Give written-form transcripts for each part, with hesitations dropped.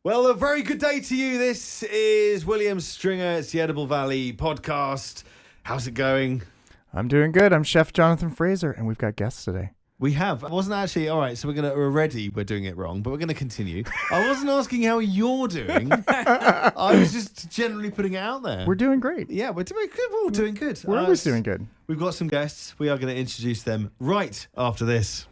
Well, a very good day to you. This is William Stringer. It's the Edible Valley podcast. How's it going? I'm doing good. I'm Chef Jonathan Fraser, and we've got guests today. We have. I wasn't actually, all right, so we're doing it wrong, but we're going to continue. I wasn't asking how you're doing. I was just generally putting it out there. We're doing great. Yeah, we're doing good. We're all doing good. We're always doing good. We've got some guests. We are going to introduce them right after this.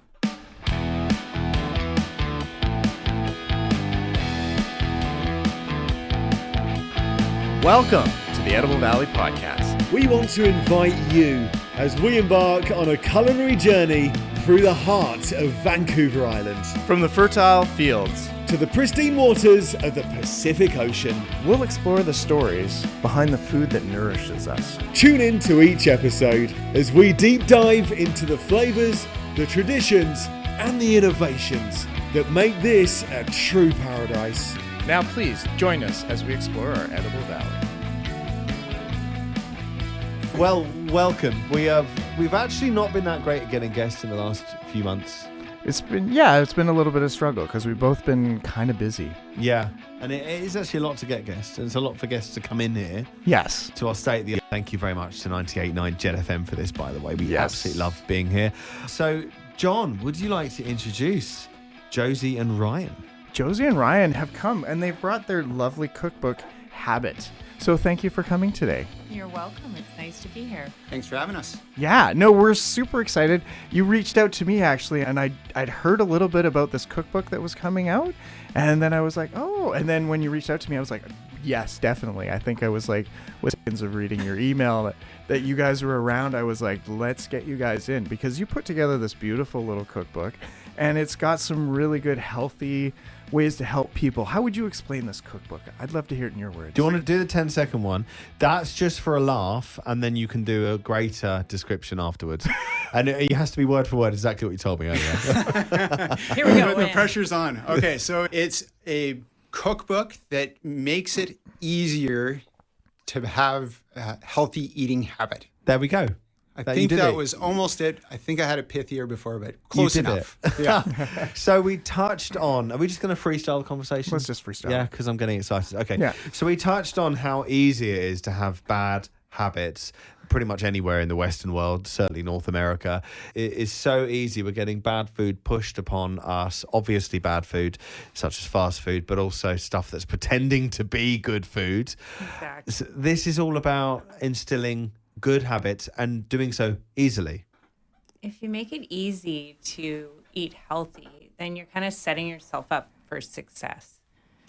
Welcome to the Edible Valley podcast. We want to invite you as we embark on a culinary journey through the heart of Vancouver Island From the fertile fields, to the pristine waters of the Pacific Ocean. we'll explore the stories behind the food that nourishes us. Tune in to each episode as we deep dive into the flavors, the traditions, and the innovations that make this a true paradise. Now please join us as we explore our Edible Valley. Well, welcome. We've actually not been that great at getting guests in the last few months. It's been a little bit of struggle because we've both been kind of busy. Yeah, and it is actually a lot to get guests, and it's a lot for guests to come in here. Yes. To our state, thank you very much to 98.9 Jet FM for this, by the way. We Yes. absolutely love being here. So, John, would you like to introduce Josie and Ryan? Josie and Ryan have come, and they've brought their lovely cookbook, Habit. So thank you for coming today. You're welcome. It's nice to be here. Thanks for having us. Yeah, no, we're super excited. You reached out to me, actually, and I'd heard a little bit about this cookbook that was coming out, and then I was like, oh, and then when you reached out to me, I was like, yes, definitely. I think I was like, with seconds of reading your email that you guys were around, I was like, let's get you guys in, because you put together this beautiful little cookbook, and it's got some really good, healthy ways to help people. How would you explain this cookbook? I'd love to hear it in your words. Do you want to do the 10-second one? That's just for a laugh, and then you can do a greater description afterwards. And it has to be word for word exactly what you told me earlier. Here we go. The pressure's on. Okay, so it's a cookbook that makes it easier to have a healthy eating habit. There we go. I think that was almost it. I think I had it pithier before, but close enough. Yeah. So we touched on, are we just going to freestyle the conversation? Let's just freestyle. Yeah, because I'm getting excited. Okay. Yeah. So we touched on how easy it is to have bad habits pretty much anywhere in the Western world, certainly North America. It is so easy. We're getting bad food pushed upon us, obviously bad food, such as fast food, but also stuff that's pretending to be good food. Exactly. So this is all about instilling good habits and doing so easily. If you make it easy to eat healthy, then you're kind of setting yourself up for success.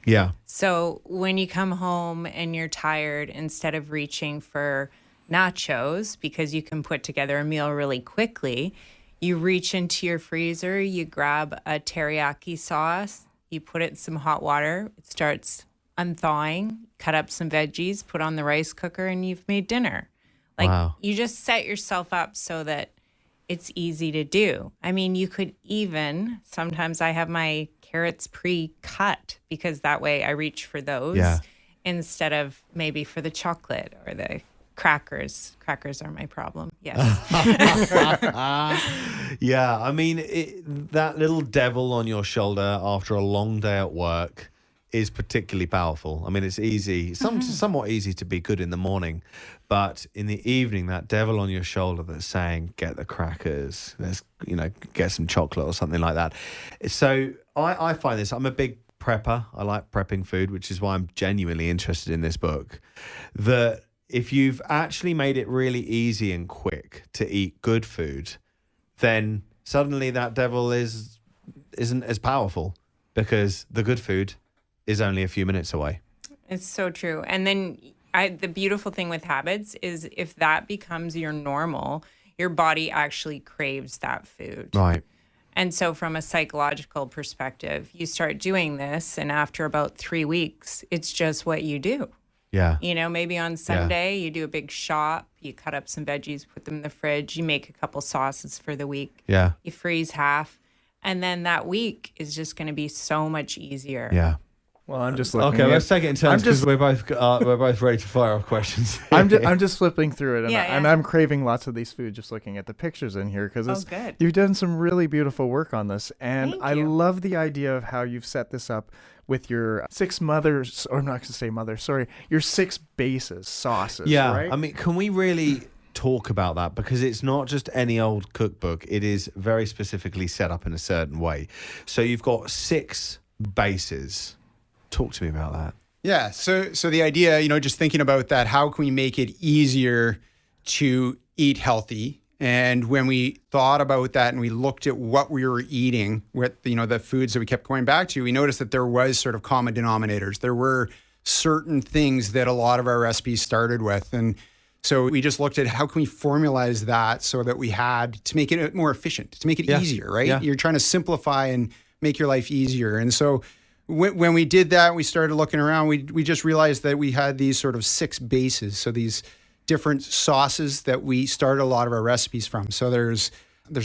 Yeah. So when you come home and you're tired, instead of reaching for nachos because you can put together a meal really quickly, you reach into your freezer, you grab a teriyaki sauce, you put it in some hot water, it starts unthawing, cut up some veggies, put on the rice cooker, and you've made dinner. Like, Wow. You just set yourself up so that it's easy to do. I mean, you could even, sometimes I have my carrots pre-cut because that way I reach for those instead of maybe for the chocolate or the crackers. Crackers are my problem. Yes. Yeah, I mean, that little devil on your shoulder after a long day at work is particularly powerful. I mean, it's easy, somewhat easy to be good in the morning, but in the evening, that devil on your shoulder that's saying, get the crackers, let's, get some chocolate or something like that. So I find this, I'm a big prepper. I like prepping food, which is why I'm genuinely interested in this book, that if you've actually made it really easy and quick to eat good food, then suddenly that devil isn't as powerful because the good food is only a few minutes away. It's so true. And then the beautiful thing with habits is if that becomes your normal, your body actually craves that food. Right. And so from a psychological perspective, you start doing this, and after about 3 weeks, it's just what you do. Yeah. Maybe on Sunday, you do a big shop, you cut up some veggies, put them in the fridge, you make a couple sauces for the week. Yeah. You freeze half, and then that week is just going to be so much easier. Yeah. Well, I'm just looking. Okay, let's take it in turns because we're both ready to fire off questions. I'm just flipping through it, and Yeah. I'm craving lots of these food just looking at the pictures in here because good. you've done some really beautiful work on this, and Thank I you. love the idea of how you've set this up with your 6 mothers, or I'm not going to say mother, sorry, your 6 bases, sauces, Yeah. right? I mean, can we really talk about that? Because it's not just any old cookbook. It is very specifically set up in a certain way. So you've got 6 bases. Talk to me about that. Yeah. So the idea, just thinking about that, how can we make it easier to eat healthy? And when we thought about that and we looked at what we were eating with, the foods that we kept going back to, we noticed that there was sort of common denominators. There were certain things that a lot of our recipes started with. And so we just looked at how can we formalize that so that we had to make it more efficient, to make it easier, right? Yeah. You're trying to simplify and make your life easier. And so when we did that, we started looking around, we just realized that we had these sort of 6 bases. So these different sauces that we started a lot of our recipes from. So there's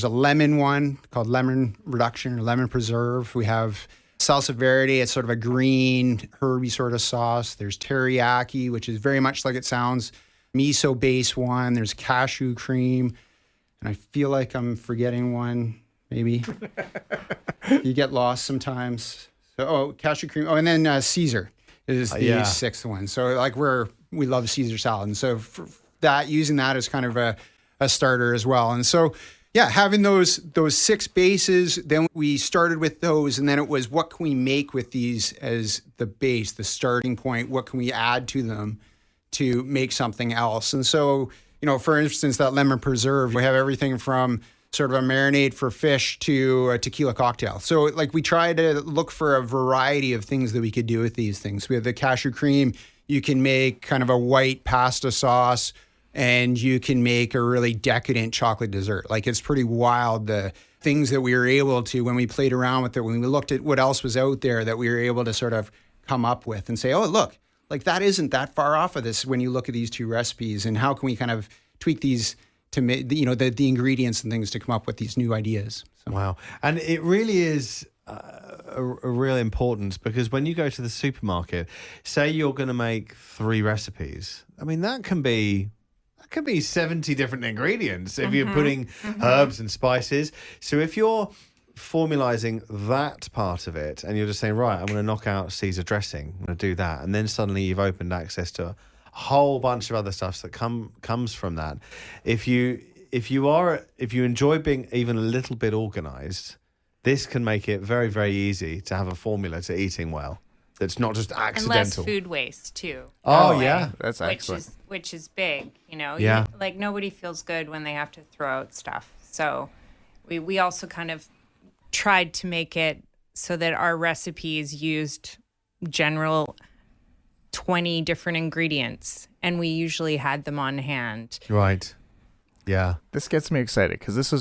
a lemon one called lemon reduction or lemon preserve. We have salsa verde. It's sort of a green, herby sort of sauce. There's teriyaki, which is very much like it sounds. Miso base one. There's cashew cream. And I feel like I'm forgetting one, maybe. You get lost sometimes. So, cashew cream. Oh, and then Caesar is the 6th one. So like we love Caesar salad. And so for that, using that as kind of a starter as well. And so, yeah, having those 6 bases, then we started with those. And then it was, what can we make with these as the base, the starting point? What can we add to them to make something else? And so, for instance, that lemon preserve, we have everything from sort of a marinade for fish to a tequila cocktail. So like we try to look for a variety of things that we could do with these things. We have the cashew cream. You can make kind of a white pasta sauce, and you can make a really decadent chocolate dessert. Like it's pretty wild, the things that we were able to, when we played around with it, when we looked at what else was out there, that we were able to sort of come up with and say, oh, look, like that isn't that far off of this when you look at these 2 recipes, and how can we kind of tweak these to make, the ingredients and things to come up with these new ideas. So. Wow. And it really is a real importance, because when you go to the supermarket, say you're going to make 3 recipes. I mean, that can be 70 different ingredients if you're putting herbs and spices. So if you're formalizing that part of it and you're just saying, right, I'm going to knock out Caesar dressing, I'm going to do that. And then suddenly you've opened access to a whole bunch of other stuff that comes from that. If you enjoy being even a little bit organized, this can make it very, very easy to have a formula to eating well that's not just accidental. And less food waste too. Oh yeah, that's excellent. Which is big, Yeah. Like nobody feels good when they have to throw out stuff. So we also kind of tried to make it so that our recipes used general 20 different ingredients, and we usually had them on hand. Right. Yeah. This gets me excited because this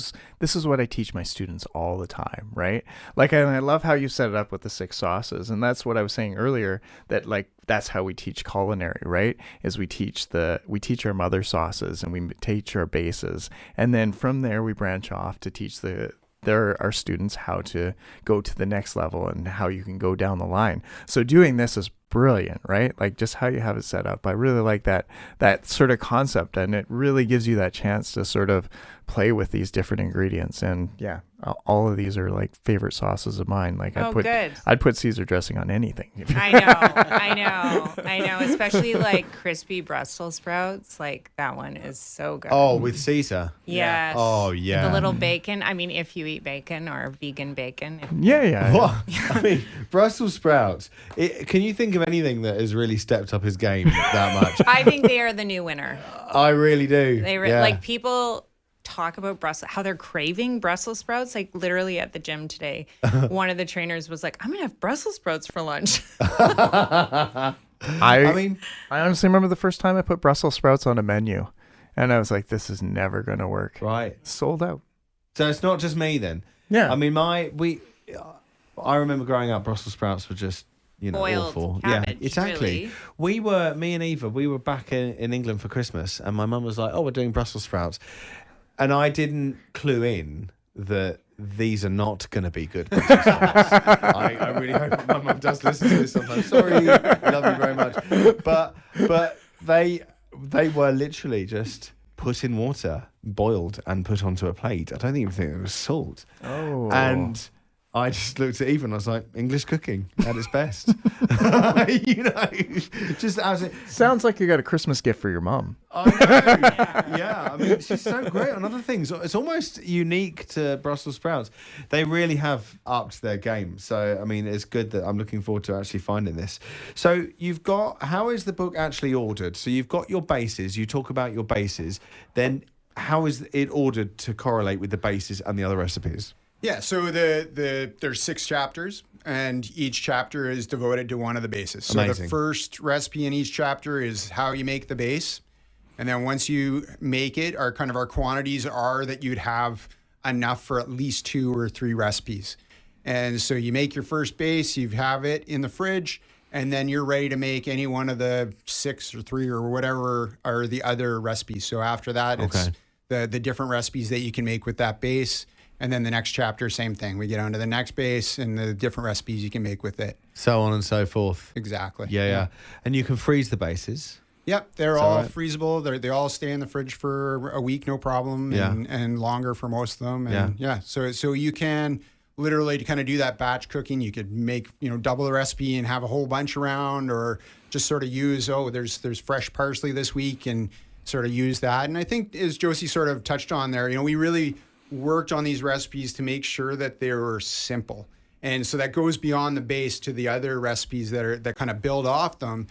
is what I teach my students all the time, right? Like, and I love how you set it up with the 6 sauces, and that's what I was saying earlier, that like that's how we teach culinary, right? Is we teach our mother sauces and we teach our bases, and then from there we branch off to teach our students how to go to the next level and how you can go down the line. So doing this is brilliant, right? Like just how you have it set up. I really like that sort of concept, and it really gives you that chance to sort of play with these different ingredients. And yeah, all of these are like favorite sauces of mine. Like I'd put Caesar dressing on anything. I know. Especially like crispy Brussels sprouts. Like that one is so good. Oh, with Caesar. Yes. Oh, yeah. The little bacon. I mean, if you eat bacon or vegan bacon. Yeah. What? I mean, Brussels sprouts. Can you think of anything that has really stepped up his game that much? I think they are the new winner. I really do. Like people talk about how they're craving Brussels sprouts. Like literally at the gym today, one of the trainers was like, "I'm gonna have Brussels sprouts for lunch." I honestly remember the first time I put Brussels sprouts on a menu, and I was like, "This is never gonna work." Right. Sold out. So it's not just me then. Yeah. I mean, I remember growing up, Brussels sprouts were just boiled awful. cabbage, Yeah, exactly. Really. Me and Eva, we were back in England for Christmas, and my mum was like, "Oh, we're doing Brussels sprouts." And I didn't clue in that these are not going to be good Brussels sprouts. I really hope my mum does listen to this sometime. Sorry, love you very much. But they were literally just put in water, boiled, and put onto a plate. I don't even think there was salt. Oh. And I just looked at Eva and I was like, English cooking at its best. Just as it. Sounds like you got a Christmas gift for your mom. I know. Yeah, I mean, she's so great on other things. It's almost unique to Brussels sprouts. They really have upped their game. So, I mean, it's good that I'm looking forward to actually finding this. So, how is the book actually ordered? So, you've got your bases. You talk about your bases. Then, how is it ordered to correlate with the bases and the other recipes? Yeah, so there's 6 chapters, and each chapter is devoted to one of the bases. So Amazing. the first recipe in each chapter is how you make the base. And then once you make it, our quantities are that you'd have enough for at least 2 or 3 recipes. And so you make your first base, you have it in the fridge, and then you're ready to make any one of the 6 or 3 or whatever are the other recipes. So after that, it's the different recipes that you can make with that base. And then the next chapter, same thing. We get on to the next base and the different recipes you can make with it. So on and so forth. Exactly. Yeah. And you can freeze the bases. Yep, they're all freezable. They all stay in the fridge for a week, no problem, and longer for most of them. And so you can literally, to kind of do that batch cooking, you could make double the recipe and have a whole bunch around, or just sort of use there's fresh parsley this week and sort of use that. And I think, as Josie sort of touched on there, we really worked on these recipes to make sure that they were simple. And so that goes beyond the base to the other recipes that kind of build off them,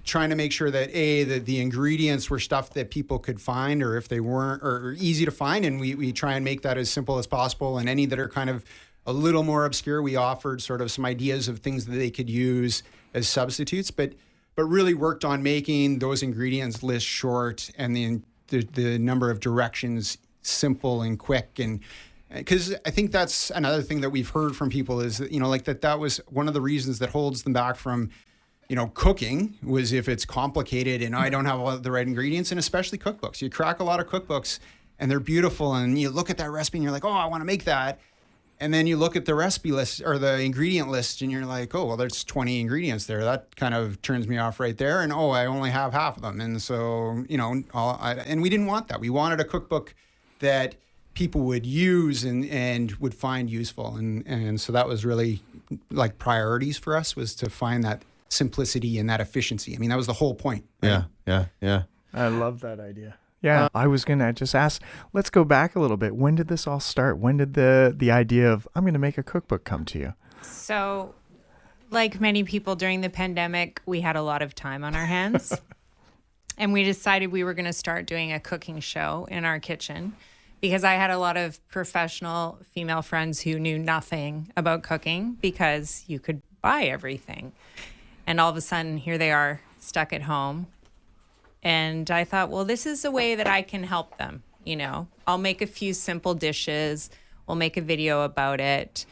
trying to make sure that the ingredients were stuff that people could find, or if they weren't, or easy to find. And we try and make that as simple as possible. And any that are kind of a little more obscure, we offered sort of some ideas of things that they could use as substitutes, but really worked on making those ingredients list short and the number of directions simple and quick. And because I think that's another thing that we've heard from people is that that was one of the reasons that holds them back from cooking, was if it's complicated and I don't have all the right ingredients. And especially cookbooks, you crack a lot of cookbooks and they're beautiful, and you look at that recipe and you're like, oh, I want to make that. And then you look at the recipe list or the ingredient list and you're like, oh, well, there's 20 ingredients there. That kind of turns me off right there. And I only have half of them. And so, and we didn't want that. We wanted a cookbook that people would use and would find useful. And so that was really like priorities for us, was to find that simplicity and that efficiency. I mean, that was the whole point. Right? Yeah. I love that idea. Yeah, I was going to just ask, let's go back a little bit. When did this all start? When did the idea of, I'm going to make a cookbook, come to you? So, like many people during the pandemic, we had a lot of time on our hands. And we decided we were going to start doing a cooking show in our kitchen, because I had a lot of professional female friends who knew nothing about cooking because you could buy everything. And all of a sudden, here they are stuck at home. And I thought, well, this is a way that I can help them. I'll make a few simple dishes. We'll make a video about it.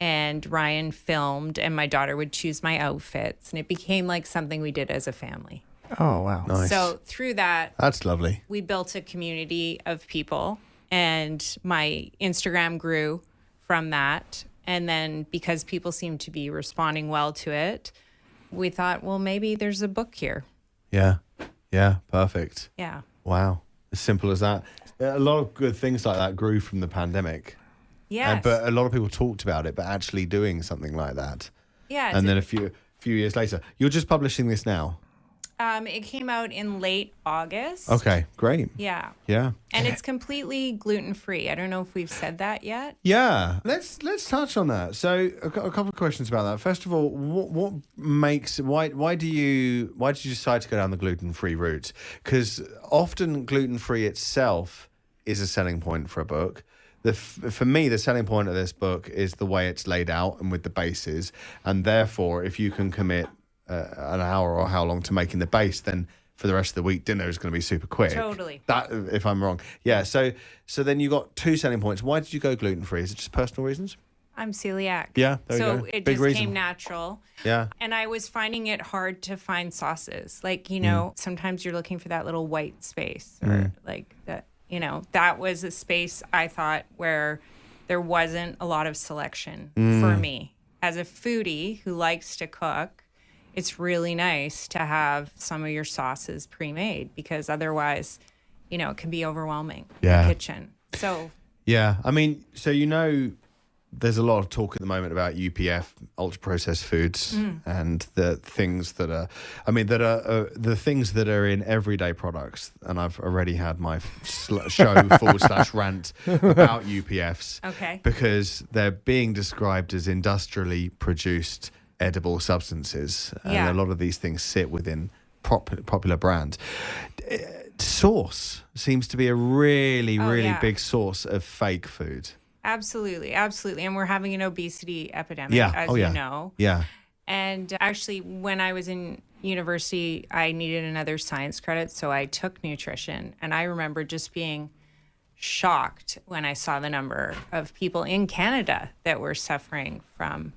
And Ryan filmed, and my daughter would choose my outfits. And it became like something we did as a family. Oh, wow. Nice. So through that, That's lovely. we built a community of people, and my Instagram grew from that. And then because people seemed to be responding well to it, we thought, well, maybe there's a book here. Yeah, perfect. Yeah. Wow. As simple as that. A lot of good things like that grew from the pandemic. Yes. But a lot of people talked about it, but actually doing something like that. Yeah. And then a few years later, you're just publishing this now. It came out in late August. Okay, great. Yeah. Yeah. And it's completely gluten-free. I don't know if we've said that yet. Yeah, let's touch on that. So a couple of questions about that. First of all, why did you decide to go down the gluten-free route? Because often gluten-free itself is a selling point for a book. For me, the selling point of this book is the way it's laid out and with the bases, and therefore, if you can commit an hour or how long to making the base, then for the rest of the week, dinner is going to be super quick. Totally. That, if I'm wrong. Yeah. So then you got 2 selling points. Why did you go gluten free? Is it just personal reasons? I'm celiac. Yeah. There you so go. it Big just reason. came natural. Yeah. And I was finding it hard to find sauces. Like, sometimes you're looking for that little white space, or like that. That was a space I thought where there wasn't a lot of selection for me as a foodie who likes to cook. It's really nice to have some of your sauces pre-made, because otherwise, it can be overwhelming in the kitchen. So Yeah. I mean, so there's a lot of talk at the moment about UPF, ultra processed foods, and the things that are, the things that are in everyday products. And I've already had my show / rant about UPFs. Okay. Because they're being described as industrially produced edible substances. And Yeah. a lot of these things sit within popular brands. Sauce seems to be a really yeah. big source of fake food. Absolutely. And we're having an obesity epidemic, Yeah. as Oh, yeah. you know. Yeah. And actually, when I was in university, I needed another science credit, so I took nutrition. And I remember just being shocked when I saw the number of people in Canada that were suffering from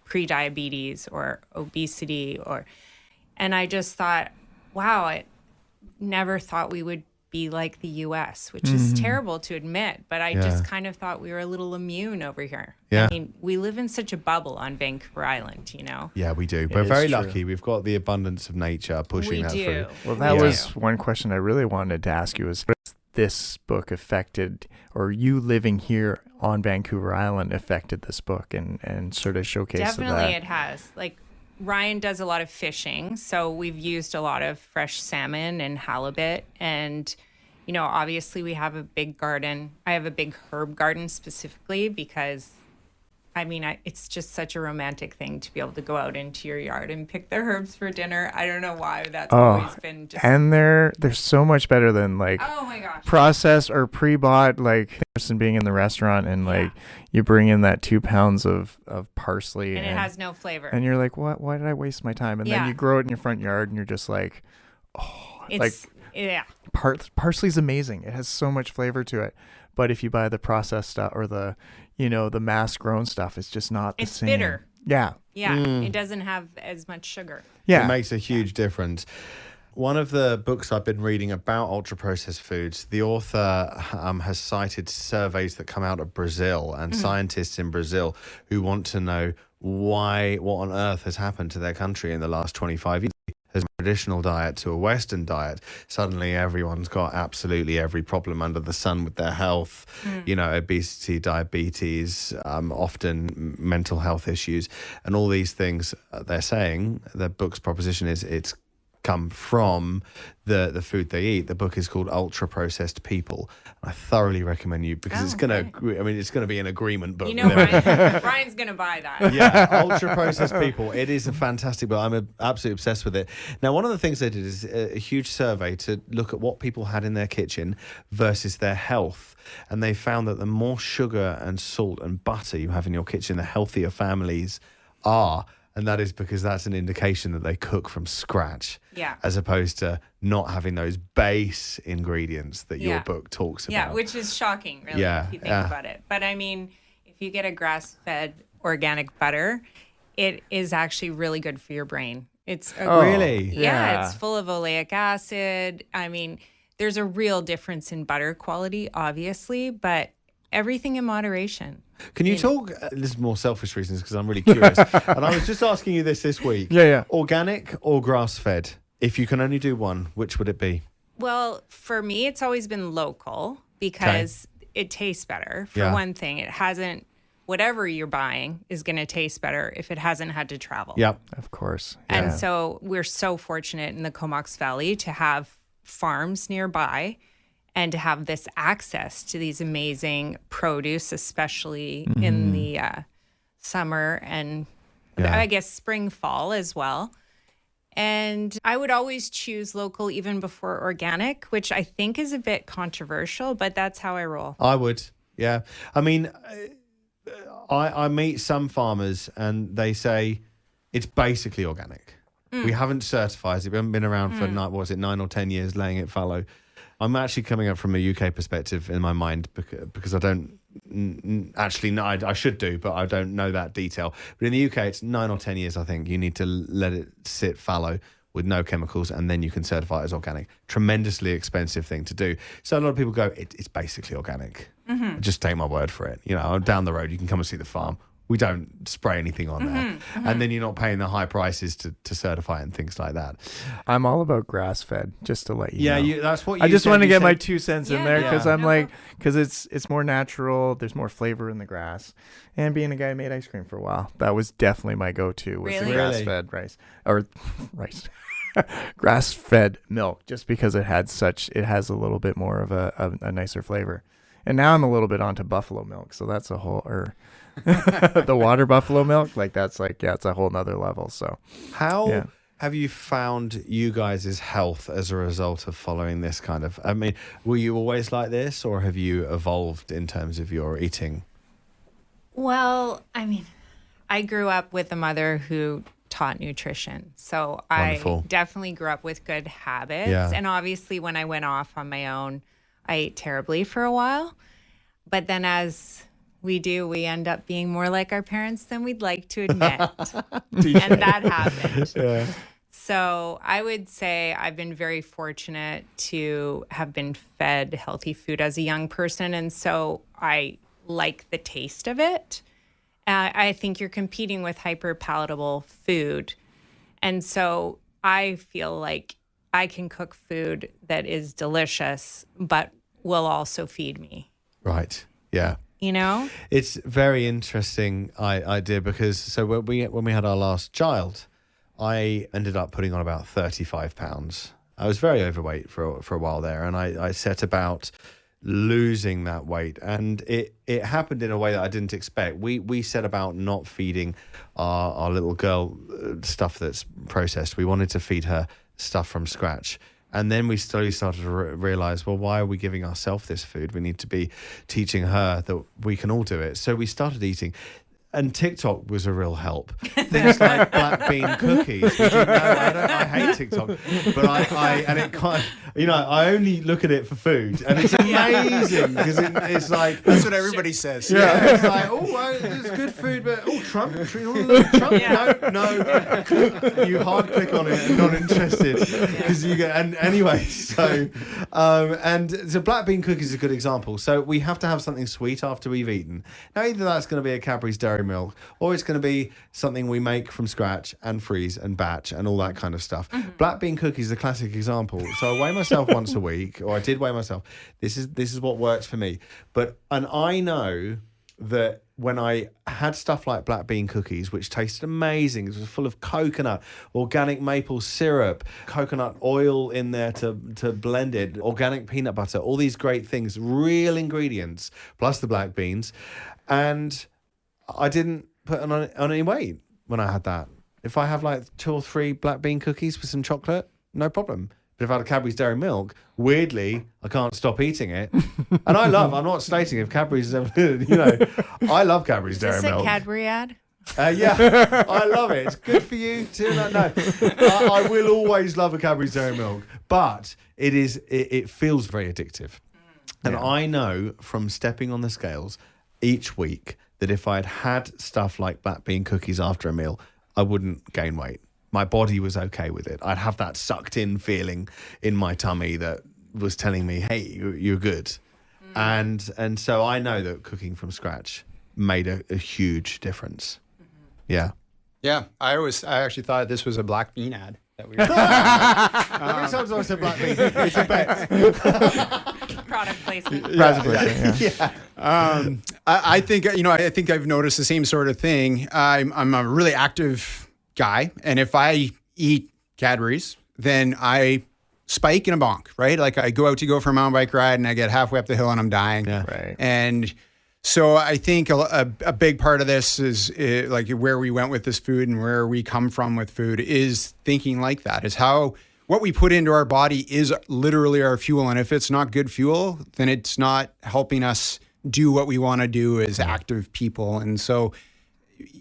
pre-diabetes or obesity, and I just thought, wow, I never thought we would be like the US, which is terrible to admit, but I just kind of thought we were a little immune over here. Yeah. I mean, we live in such a bubble on Vancouver Island, you know? Yeah, we do. We're is very true. lucky. We've got the abundance of nature pushing We that do. through. Well, that We was do. one question I really wanted to ask you was, has this book affected, or you living here on Vancouver Island affected this book and sort of showcased Definitely that? it has. Like, Ryan does a lot of fishing, so we've used a lot of fresh salmon and halibut. And, you know, obviously we have a big garden. I have a big herb garden specifically because, I mean, it's just such a romantic thing to be able to go out into your yard and pick the herbs for dinner. I don't know why that's always been just... And they're so much better than like Oh my gosh. processed or pre-bought, like person being in the restaurant and like you bring in that 2 pounds of parsley And it has no flavor. and you're like, what? Why did I waste my time? And then Yeah. you grow it in your front yard and you're just like, It's, yeah. parsley's amazing. It has so much flavor to it. But if you buy the processed stuff or the, you know, the mass grown stuff, it's just not the It's same. bitter. Yeah. Yeah. It doesn't have as much sugar. Yeah. It makes a huge difference. One of the books I've been reading about ultra processed foods, the author has cited surveys that come out of Brazil and scientists in Brazil who want to know what on earth has happened to their country in the last 25 years. As a traditional diet to a Western diet, suddenly everyone's got absolutely every problem under the sun with their health, you know, obesity, diabetes, often mental health issues, and all these things. They're saying the book's proposition is it's come from the food they eat. The book is called Ultra Processed People. I thoroughly recommend you because it's gonna be an agreement book. You know, with everything. Ryan's going to buy that. Yeah, Ultra Processed People. It is a fantastic book. I'm absolutely obsessed with it. Now, one of the things they did is a huge survey to look at what people had in their kitchen versus their health. And they found that the more sugar and salt and butter you have in your kitchen, the healthier families are. And that is because that's an indication that they cook from scratch. Yeah. As opposed to not having those base ingredients that your Yeah. book talks about. Yeah, which is shocking, really, if you think about it. But I mean, if you get a grass-fed organic butter, it is actually really good for your brain. It's Really? Yeah, it's full of oleic acid. I mean, there's a real difference in butter quality, obviously, but everything in moderation. Can you talk, this is more selfish reasons because I'm really curious, and I was just asking you this week. Yeah. Organic or grass-fed? If you can only do one, which would it be? Well, for me, it's always been local because it tastes better. For one thing, it hasn't, whatever you're buying is going to taste better if it hasn't had to travel. Yep. Of course. And Yeah. so we're so fortunate in the Comox Valley to have farms nearby and to have this access to these amazing produce, especially in the summer and I guess spring, fall as well. And I would always choose local even before organic, which I think is a bit controversial, but that's how I roll. I would, yeah. I mean, I meet some farmers and they say it's basically organic. We haven't certified it. We haven't been around for 9 or 10 years laying it fallow. I'm actually coming up from a UK perspective in my mind because I don't actually know. I should do, but I don't know that detail. But in the UK, it's 9 or 10 years, I think. You need to let it sit fallow with no chemicals, and then you can certify it as organic. Tremendously expensive thing to do. So a lot of people go, it's basically organic. Just take my word for it. You know, down the road, you can come and see the farm. We don't spray anything on there. And then you're not paying the high prices to certify and things like that. I'm all about grass fed, just to let you know. That's what you I just said. want to You get my said- 2 cents in Yeah, there no, because no. because it's more natural. There's more flavor in the grass. And being a guy who made ice cream for a while, that was definitely my go-to was the Really? grass fed rice, grass fed milk, just because it has a little bit more of a nicer flavor. And now I'm a little bit onto buffalo milk, so that's a whole the water buffalo milk, it's a whole nother level. So How have you found you guys' health as a result of following this kind of? I mean, were you always like this, or have you evolved in terms of your eating? Well, I mean, I grew up with a mother who taught nutrition. So Wonderful. I definitely grew up with good habits. Yeah. And obviously, when I went off on my own, I ate terribly for a while. But then as we end up being more like our parents than we'd like to admit. And that happened. Yeah. So I would say I've been very fortunate to have been fed healthy food as a young person. And so I like the taste of it. I think you're competing with hyper palatable food. And so I feel like I can cook food that is delicious, but will also feed me. Right. Yeah. You know? It's very interesting idea because when we had our last child, I ended up putting on about 35 pounds. I was very overweight for a while there, and I set about losing that weight, and it happened in a way that I didn't expect. We set about not feeding our little girl stuff that's processed. We wanted to feed her stuff from scratch. And then we slowly started to realize, well, why are we giving ourselves this food? We need to be teaching her that we can all do it. So we started eating. And TikTok was a real help. Things like black bean cookies. Which, I hate TikTok, but I only look at it for food, and it's amazing because it's like That's what everybody says. yeah, it's like it's good food, but Trump, no, you hard click on it and not interested because you get and anyway. So black bean cookies is a good example. So we have to have something sweet after we've eaten. Now either that's going to be a Cadbury's Dairy Milk, or it's going to be something we make from scratch and freeze and batch and all that kind of stuff. Black bean cookies is a classic example. So I weigh myself once a week, or I did weigh myself. This is what works for me. And I know that when I had stuff like black bean cookies, which tasted amazing, it was full of coconut, organic maple syrup, coconut oil in there to blend it, organic peanut butter, all these great things, real ingredients, plus the black beans. And I didn't put on any weight when I had that. If I have like 2 or 3 black bean cookies with some chocolate, no problem. But if I had a Cadbury's Dairy Milk, weirdly, I can't stop eating it. And I'm not stating if Cadbury's, I love Cadbury's Dairy Is this Milk. a Cadbury ad? Yeah, I love it. It's good for you too. No, I will always love a Cadbury's Dairy Milk, but it feels very addictive. And I know from stepping on the scales each week that if I'd had stuff like black bean cookies after a meal, I wouldn't gain weight. My body was okay with it. I'd have that sucked in feeling in my tummy that was telling me, hey, you're good. And so I know that cooking from scratch made a huge difference. Yeah. Yeah, I actually thought this was a black bean ad that we were How many times have I said black bean? It's a bet. Product placement. I think I think I've noticed the same sort of thing. I'm a really active guy, and if I eat Cadbury's, then I spike in a bonk, right? Like I go for a mountain bike ride, and I get halfway up the hill, and I'm dying. Yeah. Right. And so I think a big part of this is like where we went with this food and where we come from with food is thinking like that, is how what we put into our body is literally our fuel. And if it's not good fuel, then it's not helping us do what we want to do as active people. And so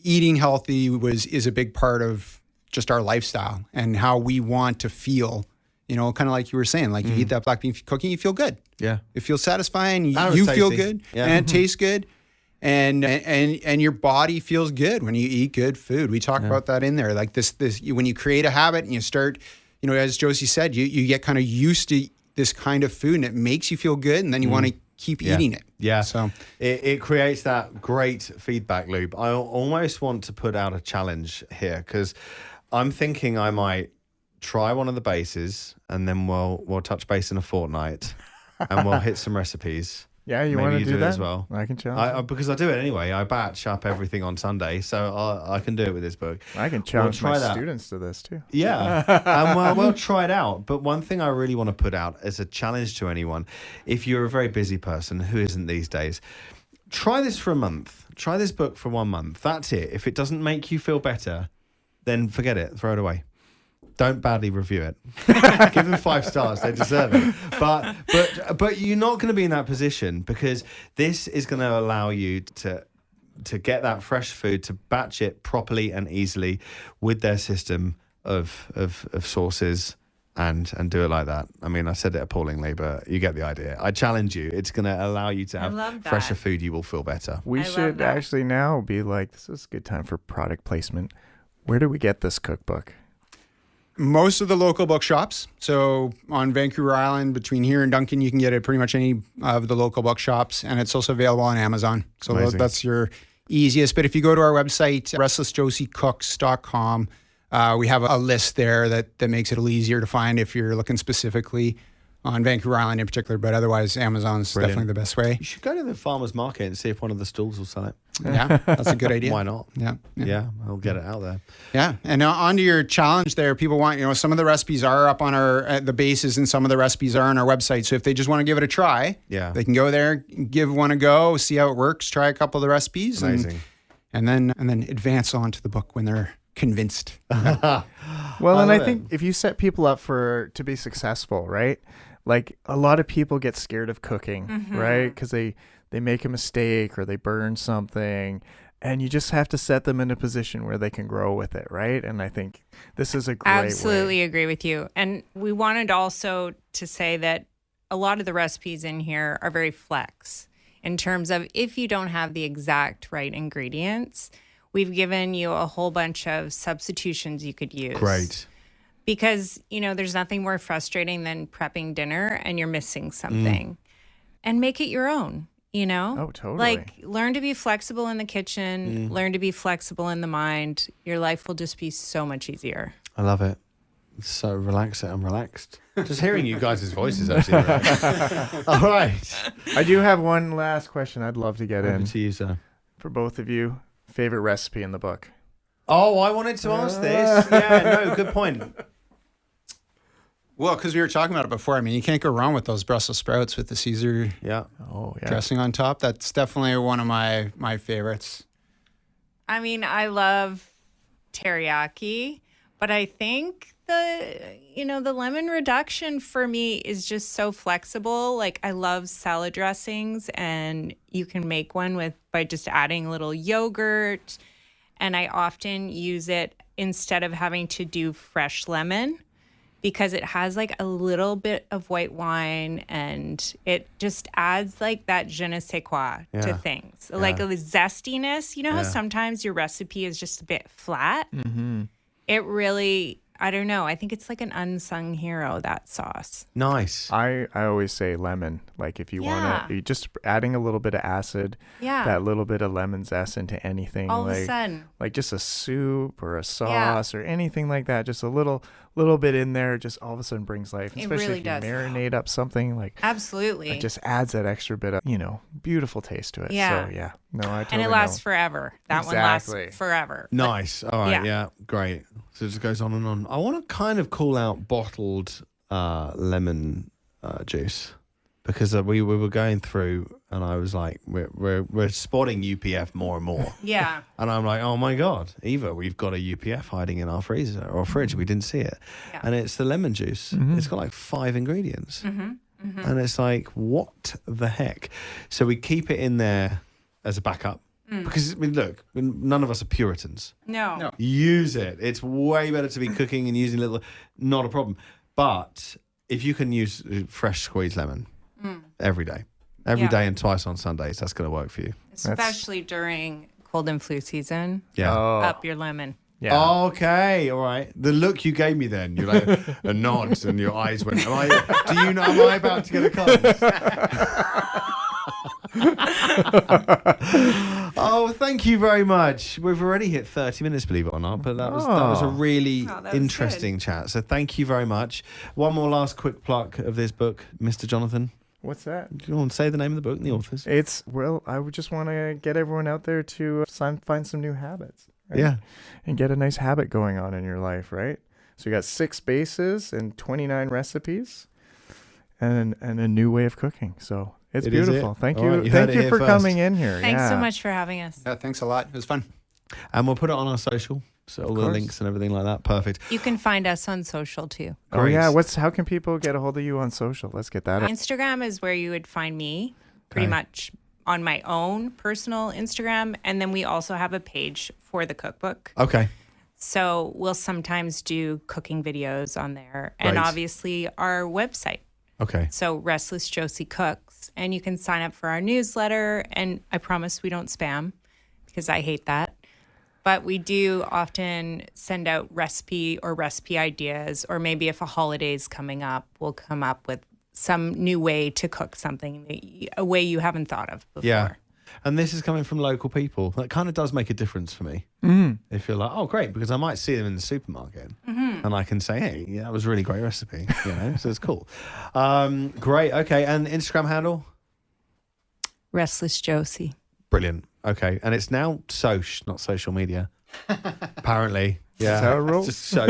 eating healthy is a big part of just our lifestyle and how we want to feel. Kind of like you were saying, like you eat that black bean cookie, you feel good. Yeah. It feels satisfying. And You it's feel tasty. good, Yeah. and it tastes good, and your body feels good when you eat good food. We talk about that in there, like this. When you create a habit and you start, as Josie said, you get kind of used to this kind of food, and it makes you feel good, and then you want to keep eating it. Yeah. So it creates that great feedback loop. I almost want to put out a challenge here because I'm thinking I might try one of the bases and then we'll touch base in a fortnight and we'll hit some recipes. Yeah, you Maybe want to do it that as well. I can challenge. Because I do it anyway. I batch up everything on Sunday, so I can do it with this book. I can challenge try my that. students to this too. Yeah, and we'll try it out. But one thing I really want to put out as a challenge to anyone, if you're a very busy person, who isn't these days, try this for a month. Try this book for 1 month. That's it. If it doesn't make you feel better, then forget it. Throw it away. Don't badly review it. Give them 5 stars. They deserve it. But you're not going to be in that position because this is going to allow you to get that fresh food, to batch it properly and easily with their system of sources and do it like that. I mean, I said it appallingly, but you get the idea. I challenge you. It's going to allow you to have fresher food. You will feel better. We should actually now be like, this is a good time for product placement. Where do we get this cookbook? most of the local bookshops. So on Vancouver Island, between here and Duncan, you can get it pretty much any of the local bookshops, and it's also available on Amazon. So that's your easiest. But if you go to our website, restlessjosiecooks.com, we have a list there that makes it a little easier to find if you're looking specifically on Vancouver Island in particular, but otherwise Amazon's definitely the best way. You should go to the farmer's market and see if one of the stalls will sell it. Yeah, that's a good idea. Why not? Yeah, I'll get it out there. Yeah, and now onto your challenge there. People want, some of the recipes are up on our the bases, and some of the recipes are on our website. So if they just want to give it a try, they can go there, give one a go, see how it works, try a couple of the recipes, amazing, and then advance on to the book when they're convinced. Well, and I think if you set people up to be successful, right? Like a lot of people get scared of cooking, right? Because they make a mistake or they burn something, and you just have to set them in a position where they can grow with it, right? And I think this is a great Absolutely agree with you. And we wanted also to say that a lot of the recipes in here are very flex in terms of if you don't have the exact right ingredients, we've given you a whole bunch of substitutions you could use. Great. Because, there's nothing more frustrating than prepping dinner and you're missing something. And make it your own, Oh, totally. Like, learn to be flexible in the kitchen, learn to be flexible in the mind. Your life will just be so much easier. I love it. It's so relaxing. I'm relaxed. Just hearing you guys' voices actually. All right. I do have one last question I'd love to get in. Over to you, sir. For both of you, favorite recipe in the book? Oh, I wanted to ask this. Yeah, no, good point. Well, because we were talking about it before. I mean, you can't go wrong with those Brussels sprouts with the Caesar dressing on top. That's definitely one of my favorites. I mean, I love teriyaki, but I think the lemon reduction for me is just so flexible. Like, I love salad dressings, and you can make one by just adding a little yogurt. And I often use it instead of having to do fresh lemon, because it has like a little bit of white wine and it just adds like that je ne sais quoi to things. Like a zestiness. You know how sometimes your recipe is just a bit flat? Mm-hmm. It really, I don't know. I think it's like an unsung hero, that sauce. Nice. I always say lemon. Like if you want to, just adding a little bit of acid, that little bit of lemon zest into anything. All of a sudden. Like just a soup or a sauce or anything like that. Just a little bit in there just all of a sudden brings life. It Especially really if you does. marinate up something like. Absolutely. It just adds that extra bit of, beautiful taste to it. Yeah. So yeah. No, I totally And it lasts forever. That one lasts forever. Nice. All right. Yeah. Great. So it just goes on and on. I want to kind of call out bottled lemon juice, because we were going through and I was like, we're spotting UPF more and more. Yeah. And I'm like, oh my God, Eva, we've got a UPF hiding in our freezer or fridge. We didn't see it. Yeah. And it's the lemon juice. Mm-hmm. It's got like 5 ingredients. Mm-hmm. Mm-hmm. And it's like, what the heck? So we keep it in there as a backup. Because, look, none of us are Puritans. No. Use it. It's way better to be cooking and using not a problem. But if you can use fresh squeezed lemon every day and twice on Sundays, that's going to work for you. Especially during cold and flu season. Yeah. Up your lemon. Yeah. Okay. All right. The look you gave me then, you're like a nod and your eyes went, am I about to get a cold? Oh, thank you very much. We've already hit 30 minutes, believe it or not, but that was a really that was interesting chat. So thank you very much. One more last quick pluck of this book, Mr. Jonathan. What's that? Do you want to say the name of the book and the authors? I would just want to get everyone out there to find some new habits. Right? Yeah. And get a nice habit going on in your life, right? So you got 6 bases and 29 recipes and a new way of cooking. So it's beautiful. Thank you. Right, you Thank you for coming in here. Thanks so much for having us. Yeah, thanks a lot. It was fun. And we'll put it on our social. So all the links and everything like that. Perfect. You can find us on social too. Oh yeah. How can people get a hold of you on social? Let's get that. Instagram is where you would find me pretty much on my own personal Instagram. And then we also have a page for the cookbook. Okay. So we'll sometimes do cooking videos on there. And Right. obviously our website. Okay. So Restless Josie Cooks. And you can sign up for our newsletter. And I promise we don't spam because I hate that. But we do often send out recipe ideas, or maybe if a holiday's coming up, we'll come up with some new way to cook something, a way you haven't thought of before. Yeah. And this is coming from local people. That kind of does make a difference for me. If you're like, oh, great, because I might see them in the supermarket and I can say, hey, yeah, that was a really great recipe. So it's cool. Great. Okay. And Instagram handle? Restless Josie. Brilliant. Okay. And it's now not social media. Apparently. Yeah. That's how it rolls. Just Soch.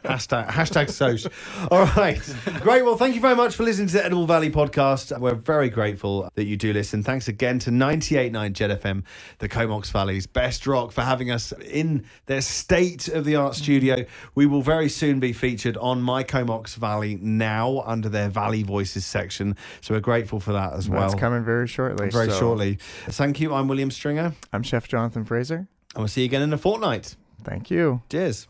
hashtag Soch. All right. Great. Well, thank you very much for listening to the Edible Valley podcast. We're very grateful that you do listen. Thanks again to 98.9 Jet FM, the Comox Valley's best rock, for having us in their state-of-the-art studio. We will very soon be featured on My Comox Valley now under their Valley Voices section. So we're grateful for that as well. That's coming very shortly. Very shortly. Thank you. I'm William Stringer. I'm Chef Jonathan Fraser. And we'll see you again in a fortnight. Thank you. Cheers.